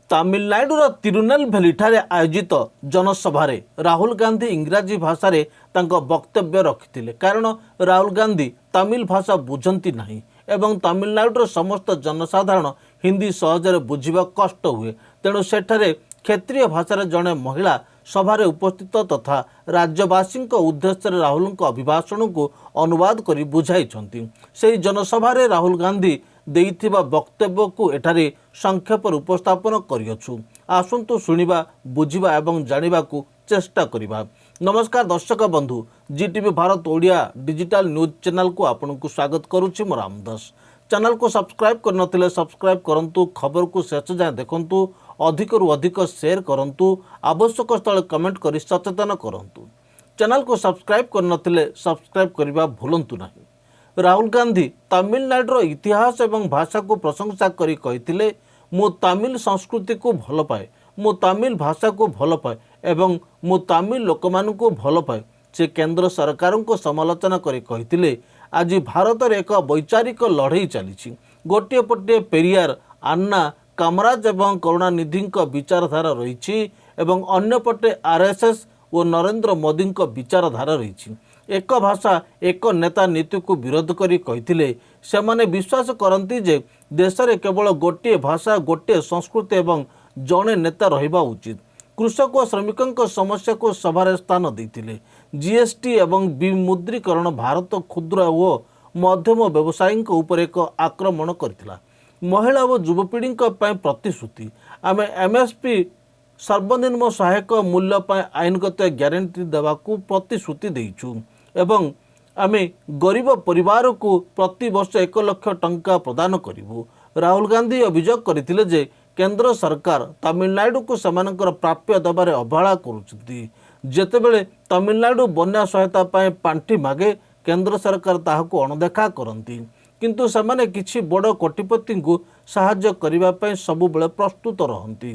ତାମିଲନାଡୁର ତିରୁନେଲଭେଲିଠାରେ ଆୟୋଜିତ ଜନସଭାରେ ରାହୁଲ ଗାନ୍ଧୀ ଇଂରାଜୀ ଭାଷାରେ ତାଙ୍କ ବକ୍ତବ୍ୟ ରଖିଥିଲେ। କାରଣ ରାହୁଲ ଗାନ୍ଧୀ ତାମିଲ ଭାଷା ବୁଝନ୍ତି ନାହିଁ ଏବଂ ତାମିଲନାଡୁର ସମସ୍ତ ଜନସାଧାରଣ ହିନ୍ଦୀ ସହଜରେ ବୁଝିବା କଷ୍ଟ ହୁଏ। ତେଣୁ ସେଠାରେ କ୍ଷେତ୍ରୀୟ ଭାଷାରେ ଜଣେ ମହିଳା ସଭାରେ ଉପସ୍ଥିତ ତଥା ରାଜ୍ୟବାସୀଙ୍କ ଉଦ୍ଦେଶ୍ୟରେ ରାହୁଲଙ୍କ ଅଭିଭାଷଣକୁ ଅନୁବାଦ କରି ବୁଝାଇଛନ୍ତି। ସେହି ଜନସଭାରେ ରାହୁଲ ଗାନ୍ଧୀ ଦେଇଥିବା ବକ୍ତବ୍ୟକୁ ଏଠାରେ ସଂକ୍ଷେପରେ ଉପସ୍ଥାପନ କରିଅଛୁ। ଆସନ୍ତୁ ଶୁଣିବା, ବୁଝିବା ଏବଂ ଜାଣିବାକୁ ଚେଷ୍ଟା କରିବା। ନମସ୍କାର ଦର୍ଶକ ବନ୍ଧୁ, Zee TV Bharat Odia digital news channel को आपको स्वागत करुच्ची मो राम दास। चैनल को सब्सक्राइब करनथिले सब्सक्राइब करंतु, खबर को शेष जाए देखंतु, अधिक रु अधिक शेयर करंतु, आवश्यक स्थल कमेंट करी सचेतन करंतु। चैनल को सब्सक्राइब करनथिले सब्सक्राइब करबा भूलंतु नहीं। राहुल गांधी तमिलनाडुर इतिहास एवं भाषा को प्रशंसा करी कहिथिले, मु तमिल संस्कृति को भल पाए, मु तमिल भाषा को भल पाए एवं मु तमिल लोकमान को भल पाए। से केंद्र सरकार को समालोचना करी कहिथिले, आज भारत रे एक वैचारिक लड़ाई चली। गोटे पटे पेरियार, अन्ना, कामराज एवं करुणानिधि विचारधारा रही एवं अन्य पटे आरएसएस और नरेंद्र मोदी विचारधारा रही। एक भाषा एक नेता नीति को विरोध करी कहिथिले, से माने विश्वास करती जे देश में केवल गोटे भाषा, गोटे संस्कृति एवं जड़े नेता रहिबा उचित। कृषक और श्रमिकों समस्या को सभारे स्थान देते। जीएसटी एवं विमुद्रीकरण भारत क्षुद्र और मध्यम व्यवसायी उपर एक आक्रमण करथिला। महिला और युवपीढ़ी प्रतिश्रुति, आम एमएसपी सर्वनिम्न सहायक मूल्य आईनगत ग्यारंटी देवाकू प्रतिश्रुति देइछु एवं आमे गरीब परिवार को प्रति वर्ष 1 लाख टंका प्रदान करिवु। राहुल गांधी अभियोग करथिले जे केंद्र सरकार तमिलनाडु को सेमानकर प्राप्य दबारे अवहेला करुछथि। जेतेबेले तमिलनाडु बन्या सहायता पाए पांठी मागे, केंद्र सरकार ताहाको अणदेखा करती, किंतु सेमाने किछि बड़ कोटिपति को सहाय्य करिबा पय सबुबेले प्रस्तुत रहंती।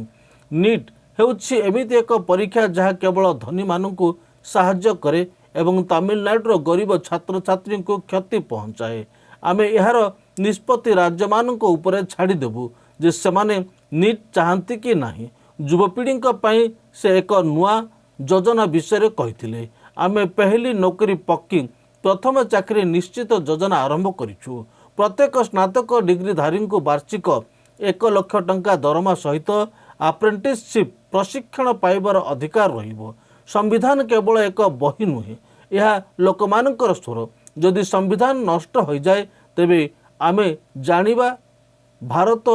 नीट हेउछि एमिति एक परीक्षा जहाँ केवल धनी मानू सहाय्य करे एवं तमिलनाडुर गरीब छात्र छात्री को क्षति पहुँचाए। आमे यार निष्पत्ति राज्य मान उपरे छाड़ी देबु जे सेमाने नीट चाहती कि नहीं। युवपीढ़ी से एक नुआ योजना विषय कहिथिले, आमे पहली नौकरी पक्की प्रथम चाकरी निश्चित योजना आरंभ करिछु। प्रत्येक स्नातक डिग्रीधारी को वार्षिक 1 लाख टंका दरमा सहित अप्रेंटिसशिप प्रशिक्षण पाइबार अधिकार रहिबो। संविधान केवल एक बही नुहे, यह लोकमानकर स्वर। जदि संविधान नष्ट हो जाए तेबे आमे जानिबा भारत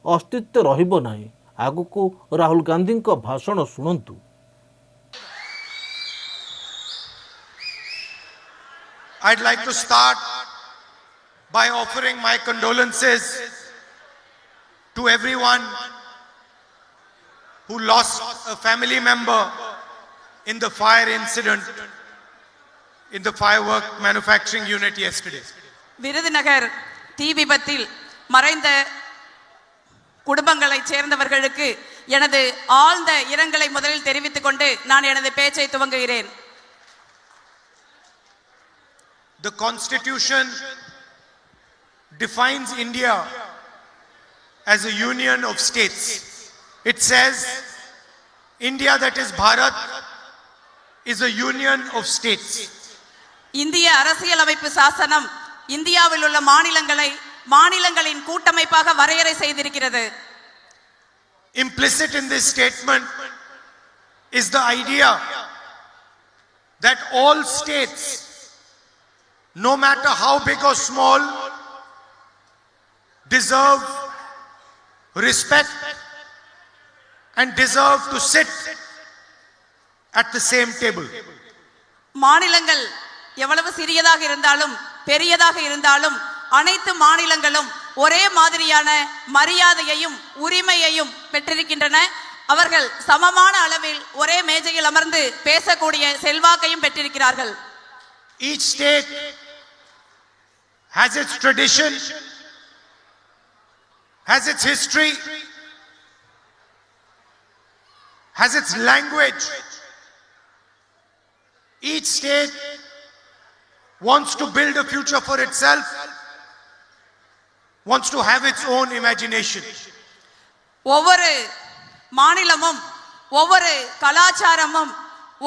अस्तित्व रहिबो नाही। आगुकू राहुल गांधी को भाषण सुनंतु। I'd like to start by offering my condolences to everyone who lost a family member in the fire incident in the firework manufacturing unit yesterday. Virudhunagar தீ விபத்தில் மறைந்த குடும்பங்களைச் சேர்ந்தவர்களுக்கு எனது ஆழ்ந்த இரங்கலை முதலில் தெரிவித்துக் கொண்டு நான் எனது பேச்சை துவங்குகிறேன். The Constitution defines India as a union of states. It says India, that is Bharat, is a union of states. இந்திய அரசியலமைப்பு சாசனம் இந்தியாவில் உள்ள மாநிலங்களை மாநிலங்களின் கூட்டமைப்பாக வரையறை செய்திருக்கிறது. Implicit in this statement is the idea that all states, no matter how big or small, deserve respect and deserve to sit at the same table. மாநிலங்கள் எவ்வளவு சிறியதாக இருந்தாலும் பெரியதாக இருந்தாலும் அனைத்து மாநிலங்களும் ஒரே மாதிரியான மரியாதையையும் உரிமையையும் பெற்றிருக்கின்றன. அவர்கள் சமமான அளவில் ஒரே மேஜையில் அமர்ந்து பேசக்கூடிய செல்வாக்கையும் பெற்றிருக்கிறார்கள். Each state has its tradition, has its history, has its language. Each state wants to build a future for itself, wants to have its own imagination. ஒவ்வொரு மாநிலமும் ஒவ்வொரு கலாச்சாரமும்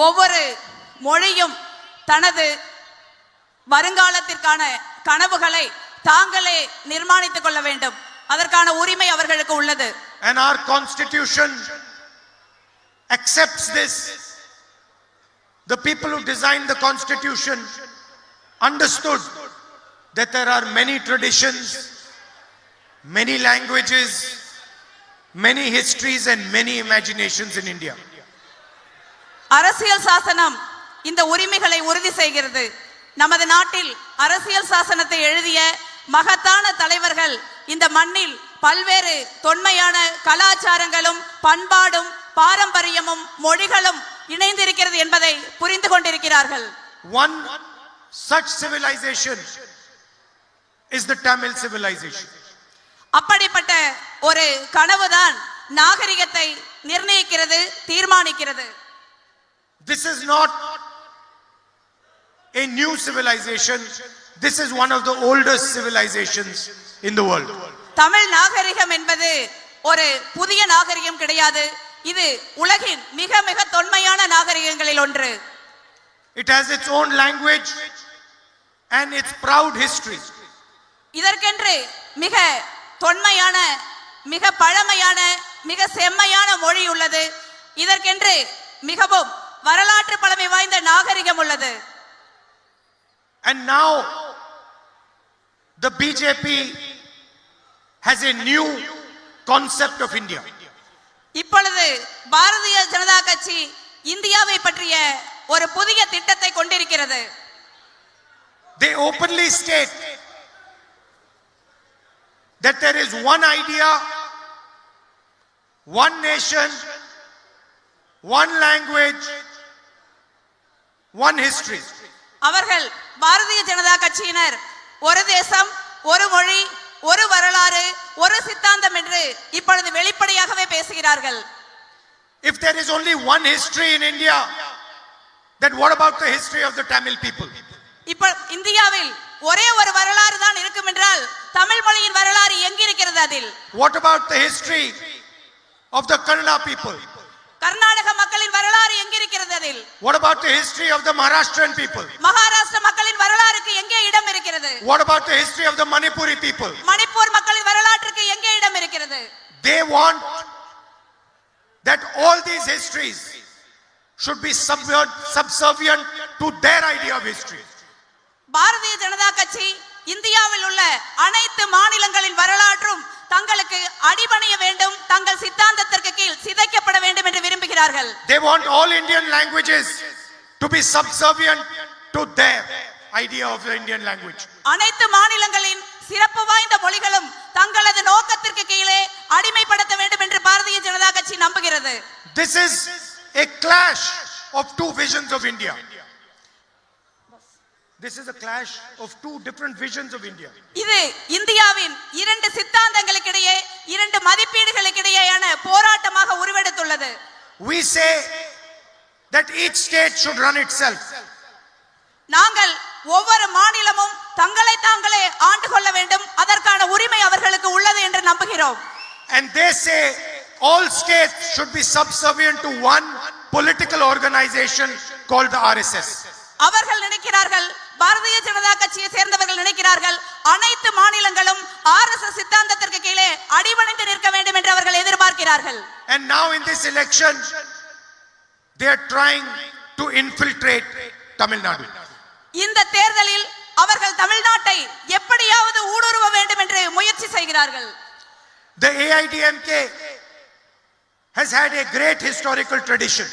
ஒவ்வொரு மொழியும் தனது வருங்காலத்திற்கான கனவுகளை தாங்களே நிர்மாணித்துக் கொள்ள வேண்டும். அதற்கான உரிமை அவர்களுக்கு உள்ளது. And our constitution accepts this. The people who designed the constitution understood that there are many traditions, many languages, many histories and many imaginations in India. அரசியல் சாசனம் இந்த உரிமைகளை உறுதி செய்கிறது. நமது நாட்டில் அரசியல் சாசனத்தை எழுதிய மகத்தான தலைவர்கள் இந்த மண்ணில் பல்வேறு தொன்மையான கலாச்சாரங்களும் பண்பாடும் பாரம்பரியமும் மொழிகளும் இணைந்திருக்கிறது என்பதை புரிந்து கொண்டிருக்கிறார்கள். One such civilization is the Tamil civilization. அப்படிப்பட்ட ஒரு கனவுதான் நாகரிகத்தை நிர்ணயிக்கிறது, தீர்மானிக்கிறது. This is not a new civilization. This is one of the oldest civilizations in the world. Tamil நாகரிகம் என்பது ஒரு புதிய நாகரிகம் கிடையாது. இது உலகின் மிக மிக தொன்மையான நாகரிகங்களில் ஒன்று. It has its own language and its proud history. இதற்கென்று மிக தொன்மையான, மிக பழமையான, மிக செம்மையான மொழி உள்ளது. இதற்கென்று மிகவும் வரலாற்று பழமை வாய்ந்த நாகரிகம் உள்ளது. And now the BJP has a new concept of India. இப்பொழுது பாரதிய ஜனதா கட்சி இந்தியாவை பற்றிய ஒரு புதிய திட்டத்தை கொண்டிருக்கிறது. They openly state that there is one idea, one nation, one language, one history. அவர்கள் பாரதிய ஜனதா கட்சியினர் ஒரு தேசம், ஒரு மொழி, ஒரு வரலாறு, ஒரு சித்தாந்தம் என்று இப்பொழுது வெளிப்படையாகவே பேசுகிறார்கள். If there is only one history in India, then what about the history of the Tamil people? இப்போ இந்தியாவில் ஒரே ஒரு வரலாறு தான் இருக்கும் என்றால் தமிழ் மொழியின் வரலாறு எங்கிருக்கிறது அதில்? What about the history of the Kannada people? Karnataka மக்களின் வரலாறு எங்கிருக்கிறது அதில்? What about the history of the Maharashtrian people? Maharashtra மக்களின் வரலாறுக்கு எங்கே இடம் இருக்கிறது? What about the history of the Manipuri people? Manipur மக்களின் வரலாற்றுக்கு எங்கே இடம் இருக்கிறது? They want that all these histories should be subservient to their idea of history. Bharatiya Janata கட்சி இந்தியாவில் உள்ள அனைத்து மாநிலங்களின் வரலாற்றும் தங்களுக்கு அடிபணிய வேண்டும், தங்கள் சித்தாந்தத்திற்கு கீழ் சிதைக்கப்பட வேண்டும் என்று விரும்புகிறார்கள். They want all Indian languages to be subservient to their idea of the Indian language. அனைத்து மாநிலங்களின் சிறப்பு வாய்ந்த மொழிகளும் தங்களது நோக்கத்திற்கு கீழே அடிமைப்படுத்த வேண்டும் என்று பாரதிய ஜனதா கட்சி நம்புகிறது. This is a clash of two visions of India. This is a clash of two different visions of India. இது இந்தியாவின் இரண்டு சித்தாந்தங்களுக்கிடையே, இரண்டு மதிப்பீடுகளுக்கிடையேயான போராட்டமாக உருவெடுத்துள்ளது. We say that each state should run itself. நாங்கள் ஒவ்வொரு மாநிலமும் தங்களை தாங்களே ஆண்டு கொள்ள வேண்டும், அதற்கான உரிமை அவர்களுக்கு உள்ளது என்று நம்புகிறோம். And they say all states should be subservient to one political organization called the RSS. அவர்கள் நினைக்கிறார்கள், பாரதிய ஜனதா கட்சியை சேர்ந்தவர்கள் நினைக்கிறார்கள், அனைத்து மாநிலங்களும் ஆர்எஸ்எஸ் சித்தாந்தத்திற்கு கீழே அடிபணிந்து நிற்க வேண்டும் என்று அவர்கள் எதிர்பார்க்கிறார்கள். And now in this election they are trying to infiltrate Tamil Nadu. இந்த தேர்தலில் அவர்கள் தமிழ்நாட்டை எப்படியாவது ஊடுருவ வேண்டும் என்று முயற்சி செய்கிறார்கள். The AIDMK has had a great historical tradition.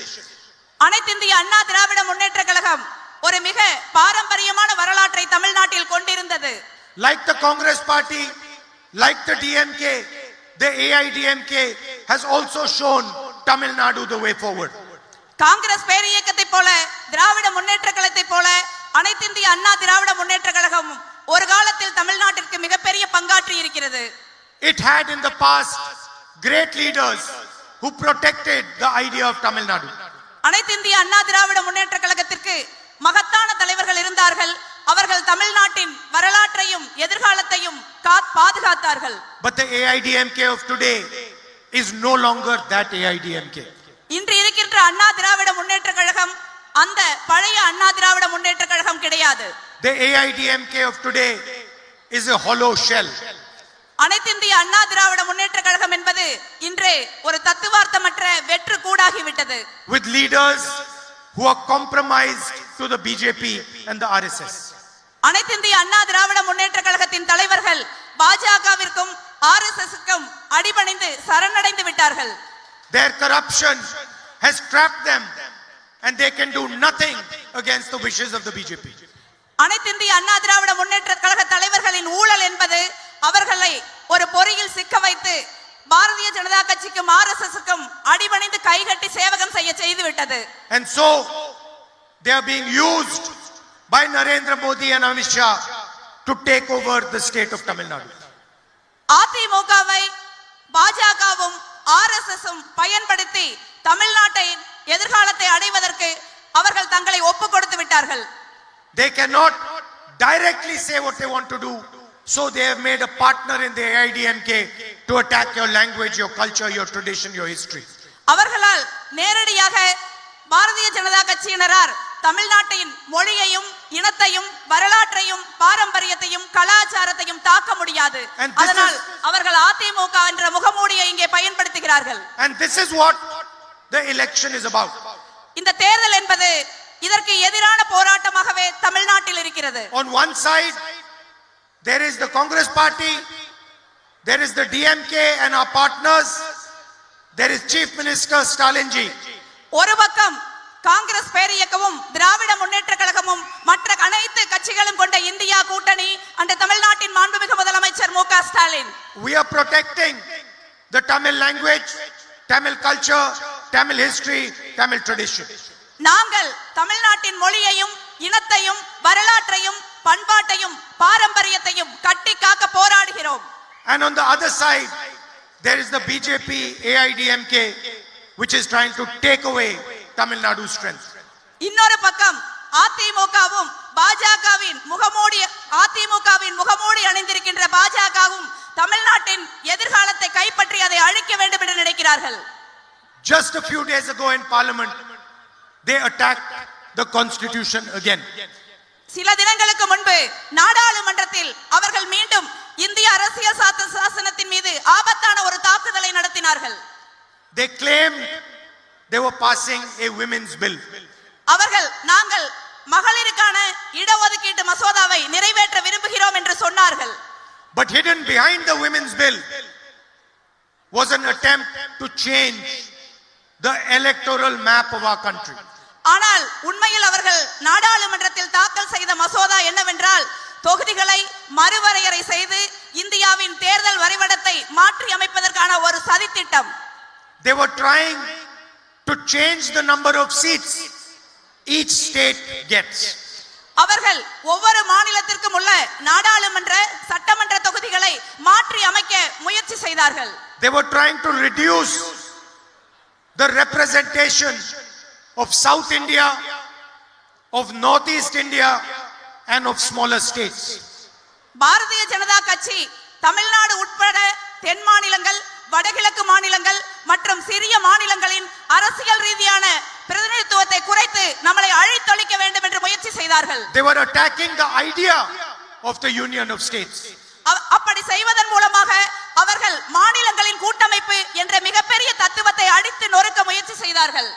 அனைத்து இந்திய அண்ணா திராவிட முன்னேற்ற கழகம் ஒரு மிக பாரம்பரியமான வரலாற்றை தமிழ்நாட்டில் கொண்டிருந்தது. Like the Congress party, like the DMK, the AIDMK has also shown Tamil Nadu the way forward. Congress பேரியக்கத்தை போல, திராவிட முன்னேற்ற கழகத்தை போல அனைத்து இந்திய அண்ணா திராவிட முன்னேற்ற கழகம் ஒரு காலத்தில் தமிழ்நாட்டிற்கு மிகப்பெரிய பங்காற்றி இருக்கிறது. It had in the past great leaders who protected the idea of Tamil Nadu. அனைத்து இந்திய அண்ணா திராவிட முன்னேற்ற கழகத்திற்கு மகத்தான தலைவர்கள் இருந்தார்கள். அவர்கள் தமிழ்நாட்டின் வரலாற்றையும் எதிர்காலத்தையும் பாதுகாத்தார்கள். But the AIDMK of today is no longer that AIDMK. இன்று இருக்கின்ற அண்ணா திராவிட முன்னேற்ற கழகம் அந்த பழைய அண்ணா திராவிட முன்னேற்ற கழகம் கிடையாது. The AIDMK of today is a hollow shell. அனைத்திந்திய அண்ணா திராவிட முன்னேற்ற கழகம் என்பது இன்று ஒரு தத்துவார்த்தமற்ற வெற்று கூடாகி விட்டது. With leaders who are compromised to the BJP and the RSS. அனைத்திந்திய அண்ணா திராவிட முன்னேற்ற கழகத்தின் தலைவர்கள் பாஜகவிற்கும் RSSக்கும் அடிபணிந்து சரணடைந்து விட்டார்கள். Their corruption has trapped them and they can do nothing against the wishes of the BJP. அனைத்திந்திய அண்ணா திராவிட முன்னேற்ற கழக தலைவர்களின் ஊழல் என்பது அவர்களை ஒரு பொறியில் சிக்க வைத்து பாரதிய ஜனதா கட்சிக்கும் RSSக்கும் அடிபணிந்து கைகட்டி சேவகம் செய்ய செய்து விட்டது. And so they are being used by Narendra Modi and Amit Shah to take over the state of Tamil Nadu. அதிமுகவை பாஜகவும் RSSம் பயன்படுத்தி தமிழ்நாட்டை எதிர்காலத்தை அடைவதற்கு அவர்கள் தங்களை ஒப்புக் கொடுத்து விட்டார்கள். They cannot directly say what they want to do, so they have made a partner in the AIDMK to attack your language, your culture, your tradition, your history. அவர்களால் நேரடியாக பாரதிய ஜனதா கட்சியினரார் தமிழ்நாட்டின் மொழியையும் இனத்தையும் வரலாற்றையும் பாரம்பரியத்தையும் கலாச்சாரத்தையும் தாக்க முடியாது. And this அதனால் is- அவர்கள் அதிமுக என்ற முகமூடியை இங்கே பயன்படுத்துகிறார்கள். And this is what the election is about. இந்த தேர்தல் என்பது இதற்கு எதிரான போராட்டமாகவே தமிழ்நாட்டில் இருக்கிறது. On one side, there is the Congress party, there is the DMK and our partners, there is Chief Minister Stalinji. ஒரு பக்கம் காங்கிரஸ் பேரியக்கமும் திராவிட முன்னேற்ற கழகமும் மற்ற அனைத்து கட்சிகளும் கொண்ட இந்தியா கூட்டணி அந்த தமிழ்நாட்டின் மாண்புமிகு முதலமைச்சர் மு க Stalin. We are protecting the Tamil language, Tamil culture, Tamil history, Tamil tradition. நாங்கள் தமிழ்நாட்டின் மொழியையும் இனத்தையும் வரலாற்றையும் பண்பாட்டையும் பாரம்பரியத்தையும் கட்டி காக்க போராடுகிறோம். And on the other side, there is the BJP, AIDMK, which is trying to take away Tamil Nadu's strength. இன்னொரு பக்கம் அதிமுகவும் அதிமுகவின் முகமூடி அணிந்திருக்கின்ற பாஜகவும் தமிழ்நாட்டின் எதிர்காலத்தை கைப்பற்றி அதை அழிக்க வேண்டும் என்று நினைக்கிறார்கள். Just a few days ago in Parliament, they attacked the Constitution again. சில தினங்களுக்கு முன்பு நாடாளுமன்றத்தில் அவர்கள் மீண்டும் இந்திய அரசியல் சாசனத்தின் மீது ஆபத்தான ஒரு தாக்குதலை நடத்தினார்கள். They claimed they were passing a women's bill. அவர்கள் நாங்கள் மகளிருக்கான இடஒதுக்கீட்டு மசோதாவை நிறைவேற்ற விரும்புகிறோம் என்று சொன்னார்கள். But hidden behind the women's bill was an attempt to change the electoral map of our country. ஆனால் உண்மையில் அவர்கள் நாடாளுமன்றத்தில் தாக்கல் செய்த மசோதா என்னவென்றால் தொகுதிகளை மறுவரையறை செய்து இந்தியாவின் தேர்தல் வரைபடத்தை மாற்றி அமைப்பதற்கான ஒரு சதித்திட்டம். They were trying to change the number of seats each state gets. அவர்கள் ஒவ்வொரு மாநிலத்திற்கும் உள்ள நாடாளுமன்ற சட்டமன்ற தொகுதிகளை மாற்றி அமைக்க முயற்சி செய்தார்கள். They were trying to reduce the representation of South India, of Northeast India and of smaller states. Bharatiya Janata கட்சி தமிழ்நாடு உட்பட தென் மாநிலங்கள் வடகிழக்கு மாநிலங்கள் மற்றும் சிறிய மாநிலங்களின் அரசியல் ரீதியான பிரதிநிதித்துவத்தை குறைத்து நம்மளை அழித்தொழிக்க வேண்டும் என்று முயற்சி செய்தார்கள். They were attacking the idea of the union of states. அப்படி செய்வதன் மூலமாக அவர்கள் மாநிலங்களின் கூட்டமைப்பு என்ற மிகப்பெரிய தத்துவத்தை அடித்து நொறுக்க முயற்சி செய்தார்கள்.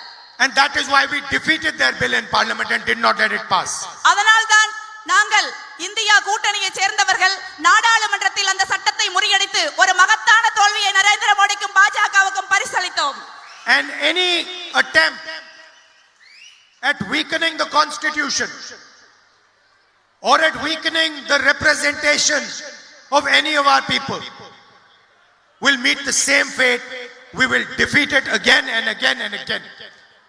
And that is why we defeated their bill in parliament and did not let it pass. அதனால்தான் நாங்கள் இந்தியா கூட்டணியை சேர்ந்தவர்கள் நாடாளுமன்றத்தில் அந்த சட்டத்தை முறியடித்து ஒரு மகத்தான தோல்வியை நரேந்திர மோடிக்கும் பாஜகவுக்கும் பரிசளித்தோம். And any attempt at weakening the constitution or at weakening the representation of any of our people will meet the same fate. We will defeat it again and again and again.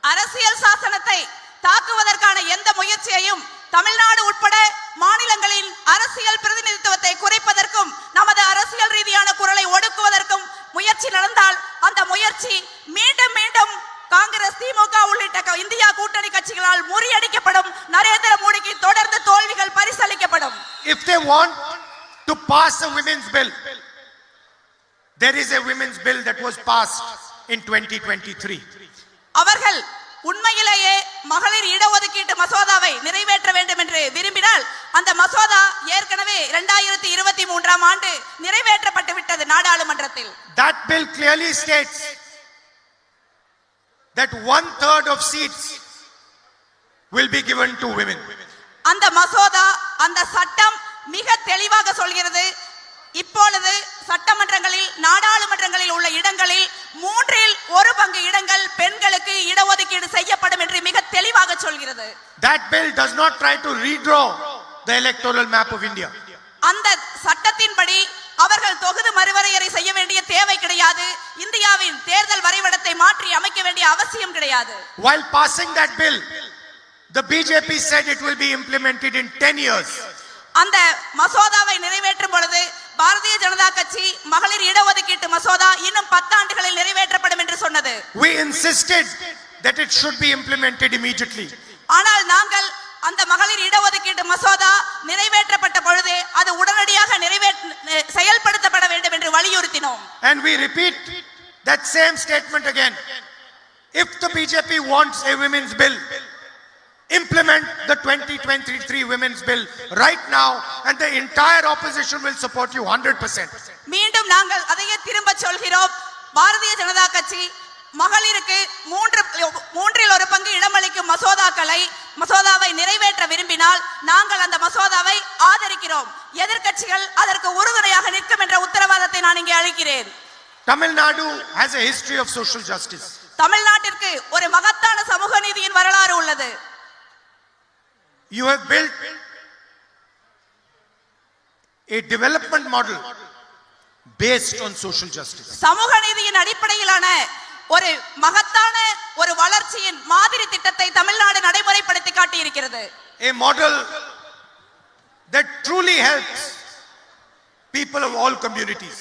அரசியல் சாசனத்தை தாக்குவதற்கான எந்த முயற்சியையும் தமிழ்நாடு உட்பட மாநிலங்களின் அரசியல் பிரதிநிதித்துவத்தை குறைப்பதற்கும் நமது அரசியல் ரீதியான குரலை ஒடுக்குவதற்கும் முயற்சி நடந்தால் அந்த முயற்சி மீண்டும் மீண்டும் காங்கிரஸ் திமுக உள்ளிட்ட இந்தியா கூட்டணி கட்சிகளால் முறியடிக்கப்படும். நரேந்திர மோடிக்கு தொடர்ந்து தோல்விகள் பரிசளிக்கப்படும். If they want to pass a women's bill, There is a women's bill that was passed in 2023. அவர்கள் உண்மையிலேயே மகளிர் இடஒதுக்கீட்டு மசோதாவை நிறைவேற்ற வேண்டும் என்று விரும்பினால் அந்த மசோதா ஏற்கனவே 2023ஆம் ஆண்டு நிறைவேற்றப்பட்டு விட்டது நாடாளுமன்றத்தில். That bill clearly states that 1/3 of seats will be given to women. அந்த மசோதா அந்த சட்டம் மிக தெளிவாக சொல்கிறது, இப்பொழுது சட்டமன்றங்களில் நாடாளுமன்றங்களில் உள்ள இடங்களில் 1/3 இடங்கள் பெண்களுக்கு இடஒதுக்கீடு செய்யப்படும் என்று மிக தெளிவாக சொல்கிறது. That bill does not try to redraw the electoral map of India. அந்த சட்டத்தின்படி அவர்கள் தொகுதி மறுவரையறை செய்ய வேண்டிய தேவை கிடையாது, இந்தியாவின் தேர்தல் வரைபடத்தை மாற்றி அமைக்க வேண்டிய அவசியம் கிடையாது. While passing that bill, the BJP said it will be implemented in 10 years. அந்த மசோதாவை நிறைவேற்றும் பொழுது பாரதிய ஜனதா கட்சி மகளிர் இடஒதுக்கீட்டு மசோதா இன்னும் 10 ஆண்டுகளில் நிறைவேற்றப்படும் என்று சொன்னது. We insisted that it should be implemented immediately. ஆனால் நாங்கள் அந்த மகளிர் இடஒதுக்கீட்டு மசோதா நிறைவேற்றப்பட்ட பொழுது அது உடனடியாக செயல்படுத்தப்பட வேண்டும் என்று வலியுறுத்தினோம். And we repeat that same statement again. If the BJP wants a women's bill, implement the 2023 women's bill right now and the entire opposition will support you 100%. மீண்டும் நாங்கள் அதையே திரும்ப சொல்கிறோம், பாரதிய ஜனதா கட்சி மகளிருக்கு 1/3 இடமளிக்கும் மசோதாவை நிறைவேற்ற விரும்பினால் நாங்கள் அந்த மசோதாவை ஆதரிக்கிறோம். எதிர்க்கட்சிகள் அதற்கு உறுதுணையாக நிற்கும் என்ற உத்தரவாதத்தை நான் இங்கே அளிக்கிறேன். Tamil Nadu has a history of social justice. தமிழ்நாட்டிற்கு ஒரு மகத்தான சமூக நீதியின் வரலாறு உள்ளது. You have built a development model based on social justice. சமூக நீதியின் அடிப்படையிலான ஒரு மகத்தான ஒரு வளர்ச்சியின் மாதிரி திட்டத்தை தமிழ்நாடு நடைமுறைப்படுத்தி காட்டி இருக்கிறது. A model that truly helps people of all communities.